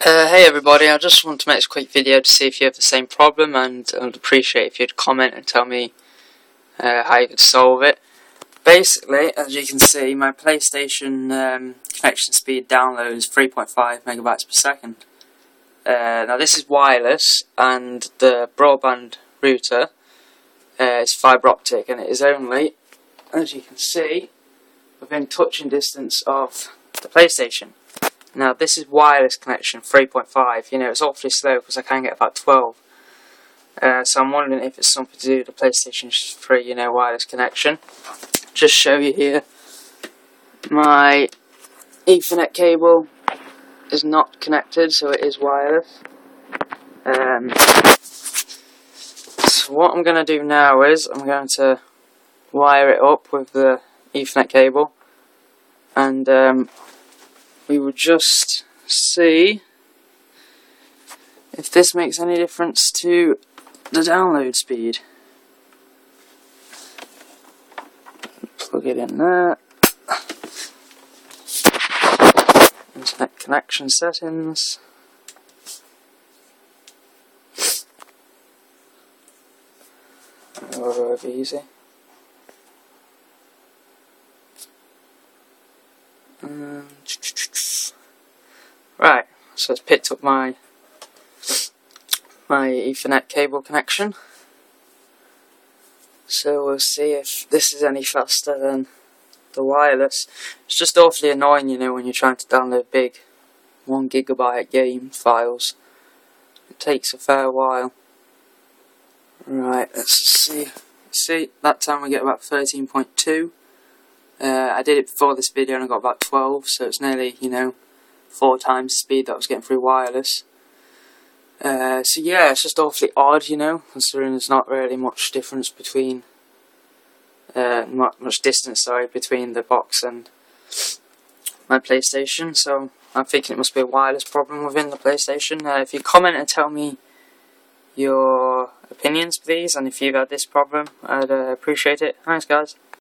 Hey everybody, I just want to make this quick video to see if you have the same problem, and I'd appreciate if you'd comment and tell me how you could solve it. Basically, as you can see, my PlayStation connection speed download is 3.5 megabytes per second. Now this is wireless, and the broadband router is fibre optic, and it is only, as you can see, within touching distance of the PlayStation. Now this is wireless connection, 3.5, it's awfully slow because I can get about 12. So I'm wondering if it's something to do with the PlayStation 3, wireless connection. Just show you here, my ethernet cable is not connected, so it is wireless. So what I'm going to do now is, I'm going to wire it up with the ethernet cable, and we will just see if this makes any difference to the download speed. Plug it in there. Internet connection settings. Oh, easy. Right, so it's picked up my ethernet cable connection. So we'll see if this is any faster than the wireless. It's just awfully annoying, when you're trying to download big 1 gigabyte game files. It takes a fair while. Right, let's see. See, that time we get about 13.2. I did it before this video and I got about 12, so it's nearly, 4 times the speed that I was getting through wireless. So yeah, it's just awfully odd, considering there's not really much difference between, much distance, between the box and my PlayStation. So I'm thinking it must be a wireless problem within the PlayStation. If you comment and tell me your opinions, please, and if you've had this problem, I'd appreciate it. Thanks, guys.